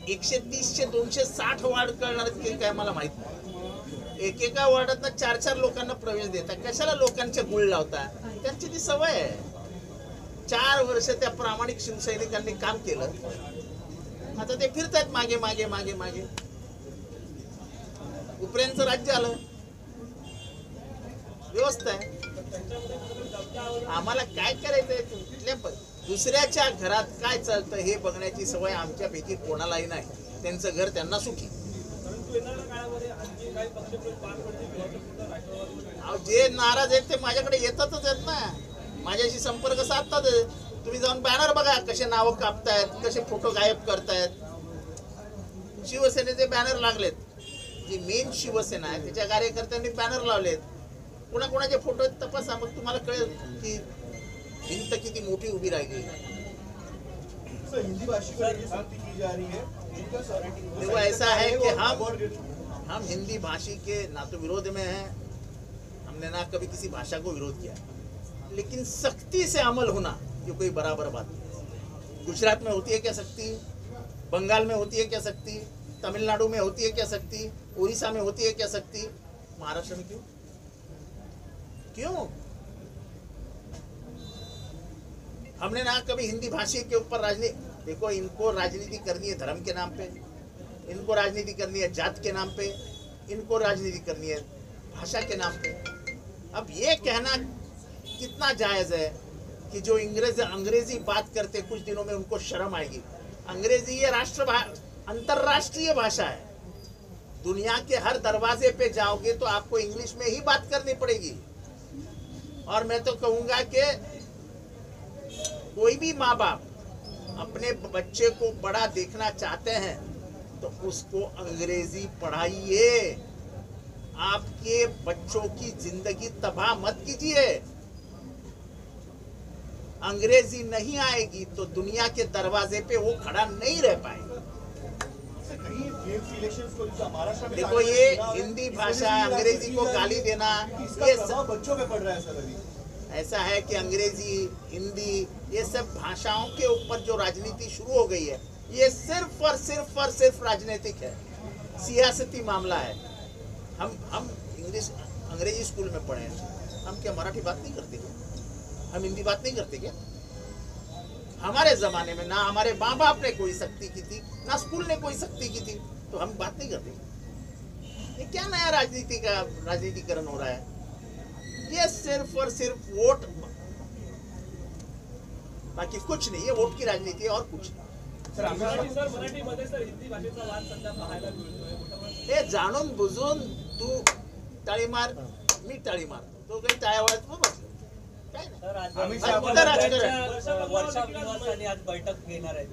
130 चे 260 वार्ड करणार की काय मला माहित नाही. एकेका वार्डात 4-4 लोकांना प्रवेश देता. कशाला लोकांचे गुळ लावता? त्यांची ती सवय आहे. 4 वर्ष त्या प्रामाणिक शिवसैनिकांनी काम केलं. आता ते फिरतात मागे मागे मागे मागे. उपऱ्यांचं राज्य आलं, व्यवस्था आहे. आम्हाला काय करायचंय? कुठल्या दुसऱ्याच्या घरात काय चालतं हे बघण्याची सवय आमच्यापैकी कोणालाही नाही. त्यांचं घर त्यांना सुखी. जे नाराज आहेत ते माझ्याकडे येतातच आहेत ना, माझ्याशी संपर्क साधतात. तुम्ही जाऊन बॅनर बघा कसे नावं कापतायत, कसे फोटो गायब करतायत. शिवसेनेचे बॅनर लागलेत. जी मेन शिवसेना आहे त्याच्या कार्यकर्त्यांनी बॅनर लावलेत. कोणाकोणाचे फोटो तपासा, मग तुम्हाला कळेल की भिंत किती मोठी उभी राहिली. हिंदी भाषी की जा रही है. देखो ऐसा है कि हम हिंदी भाषी के ना तो विरोध में हैं, हमने ना कभी किसी भाषा को विरोध किया, लेकिन सख्ती से अमल होना ये कोई बराबर बात नहीं. गुजरात में होती है क्या सख्ती? बंगाल में होती है क्या सख्ती? तमिलनाडु में होती है क्या सख्ती? उड़ीसा में होती है क्या सख्ती? महाराष्ट्र में क्यों? क्यों? हमने ना कभी हिंदी भाषी के ऊपर राजनीति. देखो, इनको राजनीति करनी है धर्म के नाम पे, इनको राजनीति करनी है जात के नाम पे, इनको राजनीति करनी है भाषा के नाम पे. अब ये कहना कितना जायज है कि जो अंग्रेजी बात करते कुछ दिनों में उनको शर्म आएगी. अंग्रेजी ये अंतरराष्ट्रीय भाषा है. दुनिया के हर दरवाजे पे जाओगे तो आपको इंग्लिश में ही बात करनी पड़ेगी. और मैं तो कहूंगा कि कोई भी माँ बाप अपने बच्चे को बड़ा देखना चाहते हैं तो उसको अंग्रेजी पढ़ाइए. आपके बच्चों की जिंदगी तबाह मत कीजिए. अंग्रेजी नहीं आएगी तो दुनिया के दरवाजे पे वो खड़ा नहीं रह पाएगा. देखो, ये हिंदी भाषा अंग्रेजी को गाली देना ये सब बच्चों पे पड़ रहा है सर. अभी ऐसा है कि अंग्रेजी, हिंदी, ये सब भाषाओं के ऊपर जो राजनीति शुरू हो गई है ये सिर्फ और सिर्फ राजनीतिक है, सियासती मामला है. हम अंग्रेजी स्कूल में पढ़े हैं. हम क्या मराठी बात नहीं करते क्या? हम हिंदी बात नहीं करते क्या? हमारे जमाने में ना हमारे माँ बाप ने कोई सख्ती की थी, ना स्कूल ने कोई सख्ती की थी, तो हम बात नहीं करते. ये क्या नया राजनीतिकरण हो रहा है? ये सिर्फ और सिर्फ वोट, बाकी कुछ नहीं. ये वोट की राजनीति है और कुछ नहीं. हे जाणून बुजून तू टाळी मार, मी टाळी मार, तो काही टाळ्या वाजत बसलो. आज बैठक घेणार आहे.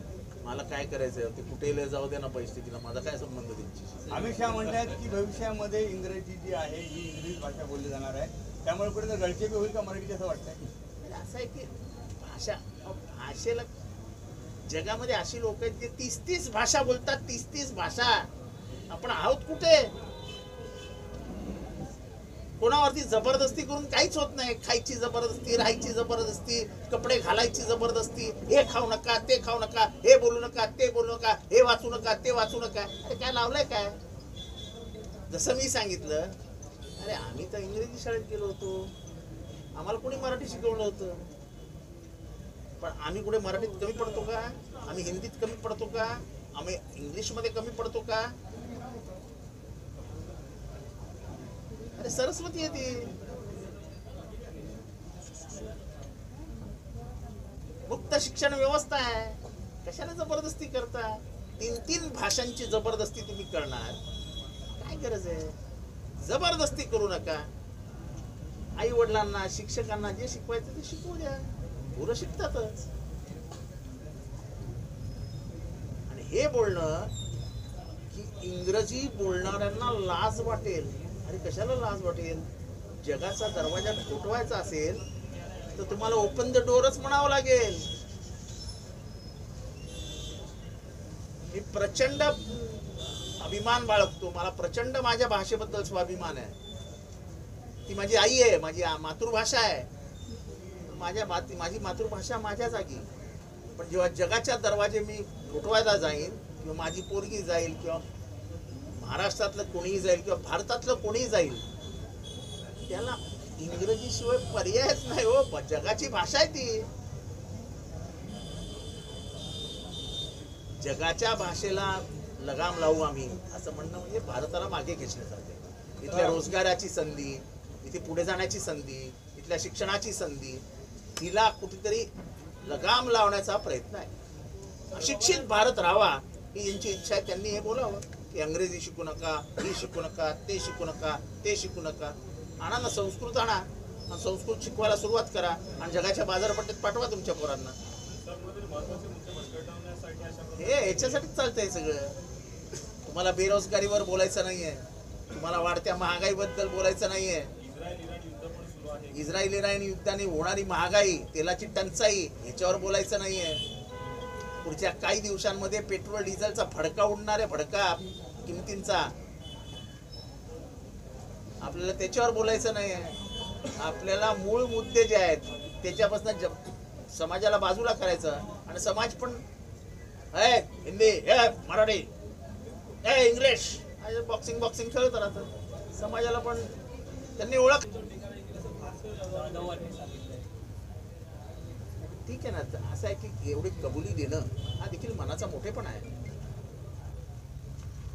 मला काय करायचंय? ते कुठेही जाऊ दे ना परिस्थितीला, माझा काय संबंध त्यांची. अमित शहा म्हणतात की भविष्यामध्ये इंग्रजी जी आहे ही इंग्लिश भाषा बोलली जाणार आहे, त्यामुळे कुठे गळचेपी होईल का मराठीची असं वाटतंय? असं आहे की भाषेला जगामध्ये अशी लोक आहेत जे 30 भाषा बोलतात. 30 भाषा. आपण आहोत कुठे? कोणावरती जबरदस्ती करून काहीच होत नाही. खायची जबरदस्ती, राहायची जबरदस्ती, कपडे घालायची जबरदस्ती, हे खाऊ नका, ते खाऊ नका, हे बोलू नका, ते बोलू नका, हे वाचू नका, ते वाचू नका. ते काय लावलंय काय? जसं मी सांगितलं, अरे आम्ही तर इंग्रजी शाळेत गेलो होतो, आम्हाला कोणी मराठी शिकवलं होतं. पण आम्ही कुठे मराठीत कमी पडतो का? आम्ही हिंदीत कमी पडतो का? आम्ही इंग्लिशमध्ये कमी पडतो का? अरे सरस्वती आहे ती. मुक्त शिक्षण व्यवस्था आहे. कशाला जबरदस्ती करता? 3 भाषांची जबरदस्ती तुम्ही करणार, काय गरज आहे? जबरदस्ती करू नका. आई वडिलांना, शिक्षकांना जे शिकवायचं ते शिकवू द्या. पोरं शिकतातच. आणि हे बोलणं की इंग्रजी बोलणाऱ्यांना लाज वाटेल, अरे कशाला लाज वाटेल? जगाचा दरवाजा ठोठवायचा असेल तर तुम्हाला ओपन द डोअरच म्हणावं लागेल. मी प्रचंड अभिमान बाळगतो. मला प्रचंड माझ्या भाषेबद्दल स्वाभिमान आहे. ती माझी आई आहे, माझी मातृभाषा आहे. माझी मातृभाषा माझ्या जागी. पण जेव्हा जगाच्या दरवाजे मी ठोठवायला जाईन किंवा माझी पोरगी जाईल किंवा महाराष्ट्रातलं कोणीही जाईल किंवा भारतातलं कोणीही जाईल, त्याला इंग्रजीशिवाय पर्यायच नाही हो. जगाची भाषा आहे ती. जगाच्या भाषेला लगाम लावू आम्ही असं म्हणणं म्हणजे भारताला मागे घेण्यासारखं आहे. इथल्या रोजगाराची संधी, इथे पुढे जाण्याची संधी, इथल्या शिक्षणाची संधी, तिला कुठेतरी लगाम लावण्याचा प्रयत्न आहे. अशिक्षित भारत राहावा ही यांची इच्छा आहे. त्यांनी हे बोलावं की इंग्रजी शिकू नका, ही शिकू नका, ते शिकू नका, ते शिकू नका. आणा ना संस्कृत, आणा आणि संस्कृत शिकवायला सुरुवात करा आणि जगाच्या बाजारपेठेत पाठवा तुमच्या पोरांना. हे याच्यासाठीच चालतंय सगळं. तुम्हाला बेरोजगारीवर बोलायचं नाहीये, तुम्हाला वाढत्या महागाईबद्दल बोलायचं नाहीये. इस्रायल इराण युद्धाने होणारी महागाई, तेलाची टंचाई ह्याच्यावर बोलायचं नाहीये. पुढच्या काही दिवसांमध्ये पेट्रोल डिझेलचा भडका उडणार आहे, भडका किमतींचा. आपल्याला त्याच्यावर बोलायचं नाहीये. आपल्याला मूळ मुद्दे जे आहेत त्याच्यापासून समाजाला बाजूला करायचं. आणि समाज पण हिंदी, मराठी, इंग्लिश बॉक्सिंग खेळत राहतात. समाजाला पण त्यांनी ओळख. ठीक आहे ना, असं आहे की एवढी कबुली देणं हा देखील मनाचा मोठेपणा आहे.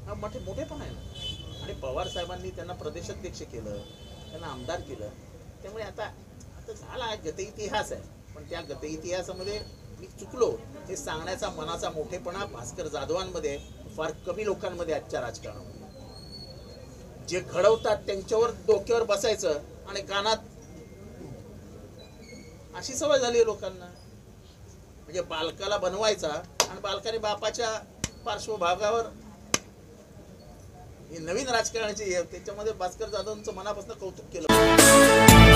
हा मोठेपणा आहे ना. आणि पवार साहेबांनी त्यांना प्रदेशाध्यक्ष केलं, त्यांना आमदार केलं. त्यामुळे आता झाला गत इतिहास आहे. पण त्या गत इतिहासामध्ये मी चुकलो हे सांगण्याचा मनाचा मोठेपणा भास्कर जाधवांमध्ये फार कमी लोकांमध्ये आजच्या राजकारणामध्ये. जे घडवतात त्यांच्यावर डोक्यावर बसायचं आणि कानात, अशी सवय झाली आहे लोकांना. म्हणजे बालकाला बनवायचा आणि बालकाने बापाच्या पार्श्वभागावर. हे नवीन राजकारणाचे त्याच्यामध्ये भास्कर जाधवांचं मनापासून कौतुक केलं.